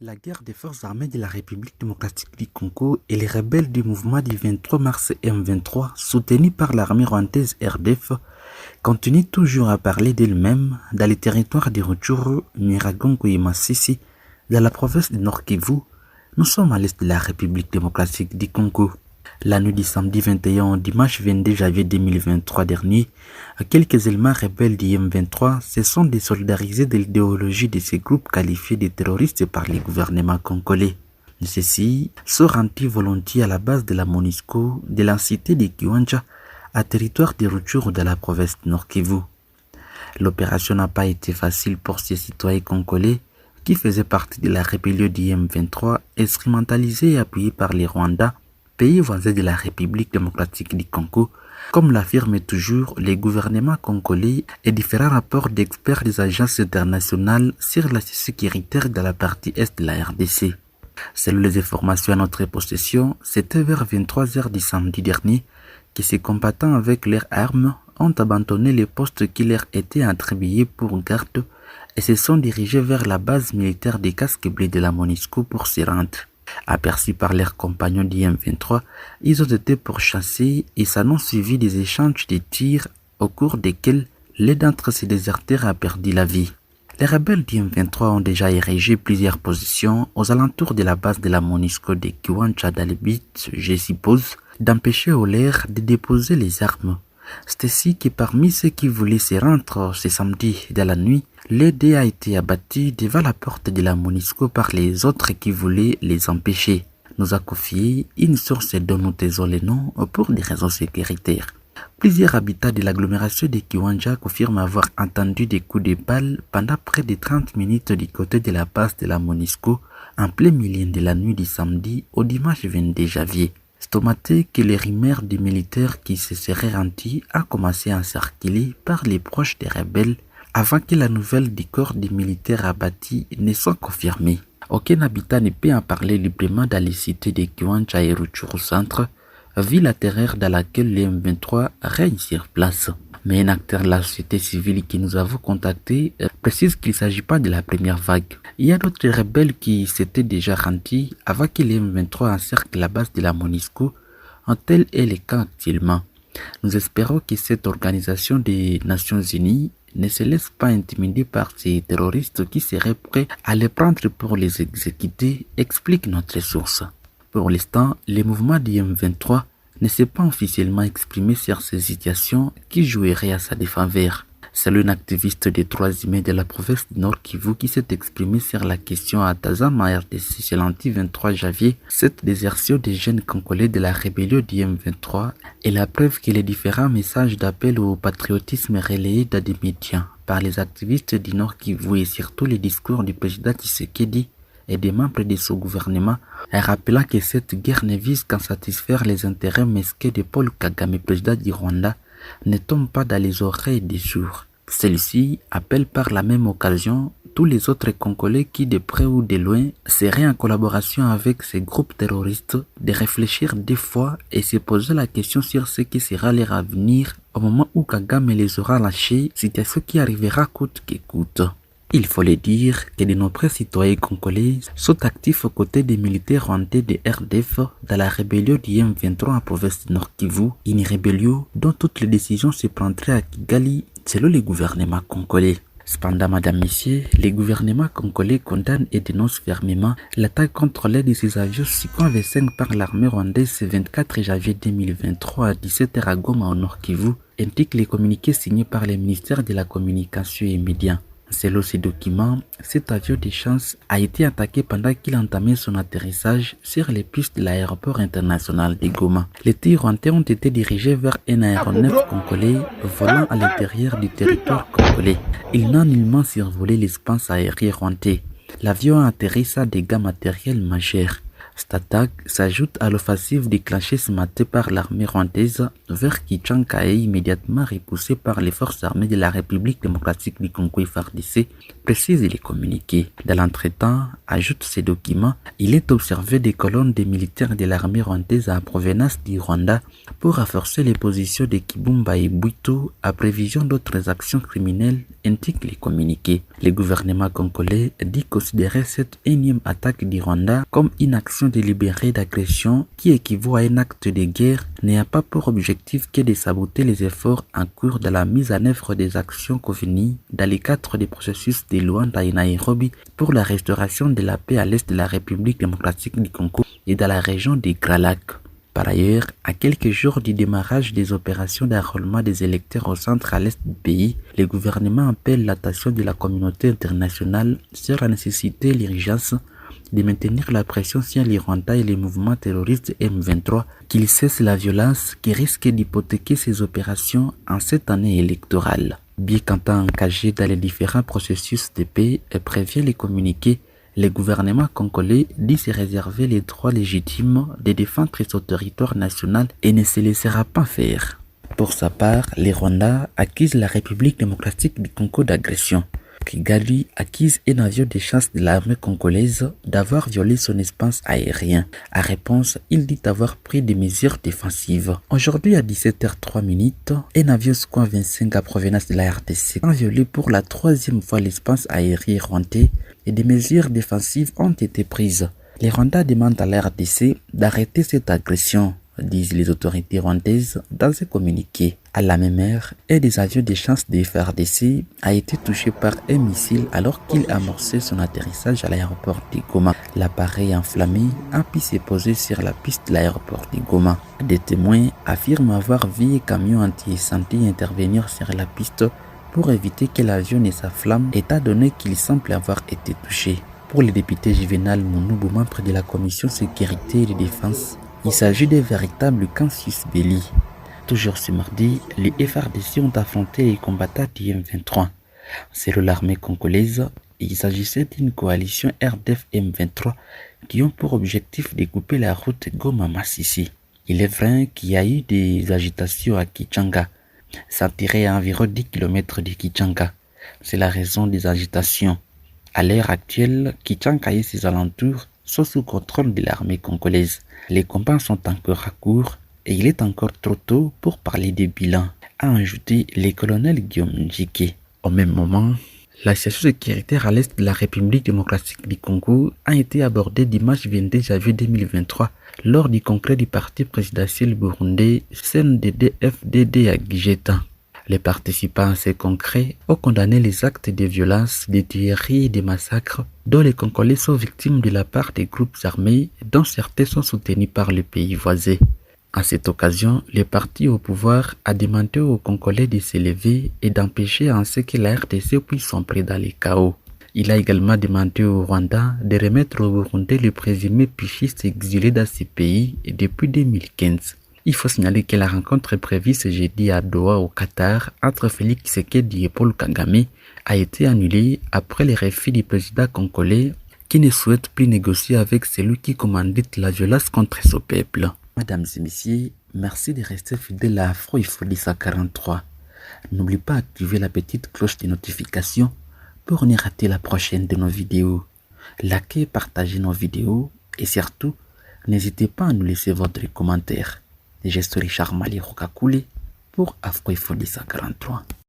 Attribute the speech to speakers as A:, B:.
A: La guerre des forces armées de la République démocratique du Congo et les rebelles du mouvement du 23 mars M23, soutenus par l'armée rwandaise RDF, continuent toujours à parler d'elles-mêmes dans les territoires de Rutshuru, Nyiragongo et Masisi, dans la province du Nord Kivu. Nous sommes à l'est de la République démocratique du Congo. La nuit du samedi 21 au dimanche 22 janvier 2023 dernier, quelques éléments rebelles du M23 se sont désolidarisés de l'idéologie de ces groupes qualifiés de terroristes par les gouvernements congolais. Ceux-ci sont rendus volontiers à la base de la MONUSCO de la cité de Kiwanja, à territoire de Rutshuru de la province du Nord Kivu. L'opération n'a pas été facile pour ces citoyens congolais qui faisaient partie de la rébellion du M23, instrumentalisée et appuyée par les Rwandais, pays voisins de la République démocratique du Congo, comme l'affirment toujours les gouvernements congolais et différents rapports d'experts des agences internationales sur la sécurité de la partie est de la RDC. Selon les informations à notre possession, c'était vers 23h du samedi dernier que ces combattants avec leurs armes ont abandonné les postes qui leur étaient attribués pour garde et se sont dirigés vers la base militaire des casques bleus de la MONUSCO pour s'y rendre. Aperçus par leurs compagnons du M23, ils ont été pourchassés et s'en ont suivi des échanges de tirs au cours desquels l'un d'entre ces déserteurs a perdu la vie. Les rebelles du M23 ont déjà érigé plusieurs positions aux alentours de la base de la MONUSCO de Kiwanja dans le but, je suppose, d'empêcher Olaire de déposer les armes. C'est ainsi que parmi ceux qui voulaient se rendre ce samedi de la nuit, l'AID a été abattu devant la porte de la MONUSCO par les autres qui voulaient les empêcher. Nous a confié une source dont nous taisons les noms pour des raisons sécuritaires. Plusieurs habitants de l'agglomération de Kiwanja confirment avoir entendu des coups de balles pendant près de 30 minutes du côté de la base de la MONUSCO en plein milieu de la nuit du samedi au dimanche 22 janvier. Stomaté que les rumeurs des militaires qui se seraient rendus a commencé à circuler par les proches des rebelles avant que la nouvelle du corps des militaires abattus ne soit confirmée. Aucun habitant ne peut en parler librement dans les cités de Kiwanja et Rutshuru Centre, vu la terreur dans laquelle les M23 règne sur place. Mais un acteur de la société civile que nous avons contacté précise qu'il ne s'agit pas de la première vague. Il y a d'autres rebelles qui s'étaient déjà rendus avant que les M23 encerclent la base de la MONUSCO, en tel est le cas actuellement. Nous espérons que cette organisation des Nations Unies ne se laisse pas intimider par ces terroristes qui seraient prêts à les prendre pour les exécuter, explique notre source. Pour l'instant, le mouvement du M23 ne s'est pas officiellement exprimé sur ces situations qui joueraient à sa défaveur. C'est un activiste des droits humains de la province du Nord Kivu qui s'est exprimé sur la question à Tazama RDC ce lundi 23 janvier. Cette désertion des jeunes congolais de la rébellion du M23 est la preuve que les différents messages d'appel au patriotisme relayés dans des médias par les activistes du Nord Kivu et surtout les discours du président Tshisekedi et des membres de son gouvernement, rappelant que cette guerre ne vise qu'à satisfaire les intérêts mesquins de Paul Kagame, président du Rwanda, ne tombe pas dans les oreilles des sourds. Celui-ci appelle par la même occasion tous les autres Congolais qui, de près ou de loin, seraient en collaboration avec ces groupes terroristes de réfléchir deux fois et se poser la question sur ce qui sera leur avenir au moment où Kagame les aura lâchés, situation qui arrivera coûte que coûte. Il faut le dire que de nombreux citoyens congolais sont actifs aux côtés des militaires rwandais de RDF dans la rébellion du M23 en province du Nord Kivu, une rébellion dont toutes les décisions se prendraient à Kigali selon le gouvernement congolais. Cependant, madame, messieurs, les gouvernements congolais condamnent et dénoncent fermement l'attaque contre l'aide de ces avions Su-25 par l'armée rwandaise ce 24 janvier 2023 à 17h à Goma au Nord Kivu, indique les communiqués signés par le ministère de la Communication et Médias. Selon ces documents, cet avion de chasse a été attaqué pendant qu'il entamait son atterrissage sur les pistes de l'aéroport international de Goma. Les tirs rwandais ont été dirigés vers un aéronef congolais volant à l'intérieur du territoire congolais. Il n'a nullement survolé l'espace aérien rwandais. L'avion a atterri sans dégâts matériels majeurs. Cette attaque s'ajoute à l'offensive déclenchée ce matin par l'armée rwandaise vers Kichanga et immédiatement repoussée par les forces armées de la République démocratique du Congo FARDC, précise les communiqués. Dans l'entretemps, ajoute ces documents, il est observé des colonnes des militaires de l'armée rwandaise à provenance du Rwanda pour renforcer les positions de Kibumba et Bwito à prévision d'autres actions criminelles, indiquent les communiqués. Le gouvernement congolais dit considérer cette énième attaque du Rwanda comme une action délibérée d'agression qui équivaut à un acte de guerre, n'ayant pas pour objectif que de saboter les efforts en cours de la mise en œuvre des actions convenues dans le cadre des processus de Luanda et Nairobi pour la restauration de la paix à l'est de la République démocratique du Congo et dans la région des Grands Lacs. Par ailleurs, à quelques jours du démarrage des opérations d'enrôlement des électeurs au centre à l'est du pays, le gouvernement appelle l'attention de la communauté internationale sur la nécessité et l'urgence de maintenir la pression sur les Rwandais et les mouvements terroristes M23 qu'ils cessent la violence qui risque d'hypothéquer ces opérations en cette année électorale. Bien qu'étant engagé dans les différents processus de paix et prévient les communiqués, le gouvernement congolais dit se réserver les droits légitimes de défendre son territoire national et ne se laissera pas faire. Pour sa part, les Rwandais accusent la République démocratique du Congo d'agression. Kigali accuse un avion de chasse de l'armée congolaise d'avoir violé son espace aérien. En réponse, il dit avoir pris des mesures défensives. Aujourd'hui à 17h03, un avion Sukhoi 25 à provenance de la RDC a violé pour la troisième fois l'espace aérien rwandais et des mesures défensives ont été prises. Les Rwandais demandent à la RDC d'arrêter cette agression, disent les autorités rwandaises dans un communiqué. À la même heure, un des avions de chasse de FARDC a été touché par un missile alors qu'il amorçait son atterrissage à l'aéroport de Goma. L'appareil enflammé a pu se poser sur la piste de l'aéroport de Goma. Des témoins affirment avoir vu un camion anti-incendie intervenir sur la piste pour éviter que l'avion ne s'enflamme, étant donné qu'il semble avoir été touché. Pour le député Juvenal Mounoubu, membre de la commission sécurité et de défense, il s'agit d'un véritable casus belli. Toujours ce mardi, les FARDC ont affronté les combattants du M23. Selon l'armée congolaise, il s'agissait d'une coalition RDF-M23 qui ont pour objectif de couper la route Goma-Massissi. Il est vrai qu'il y a eu des agitations à Kichanga, s'attirer à environ 10 km de Kichanga. C'est la raison des agitations. À l'heure actuelle, Kichanga et ses alentours sont sous contrôle de l'armée congolaise. Les combats sont encore à court et il est encore trop tôt pour parler des bilans, a ajouté le colonel Guillaume Njike. Au même moment, la situation sécuritaire à l'est de la République démocratique du Congo a été abordée dimanche 22 janvier 2023 lors du congrès du parti présidentiel burundais CNDD-FDD à Gijeta. Les participants à ce congrès ont condamné les actes de violence, de tueries et de massacres dont les Congolais sont victimes de la part des groupes armés dont certains sont soutenus par les pays voisins. À cette occasion, le parti au pouvoir a demandé aux Congolais de s'élever et d'empêcher ainsi que la RDC puisse sombrer dans les chaos. Il a également demandé au Rwanda de remettre au Burundi le présumé putschiste exilé dans ce pays depuis 2015. Il faut signaler que la rencontre prévue ce jeudi à Doha au Qatar entre Félix Tshisekedi et Paul Kagame a été annulée après le refus du président congolais qui ne souhaite plus négocier avec celui qui commandite la violence contre son peuple. Mesdames et messieurs, merci de rester fidèles à Afro Ifodissa 43. N'oubliez pas d'activer la petite cloche de notification pour ne rater la prochaine de nos vidéos. Likez, partagez nos vidéos et surtout, n'hésitez pas à nous laisser votre commentaire. Je suis Richard Mali Rokakouli pour Afro Ifodissa 43.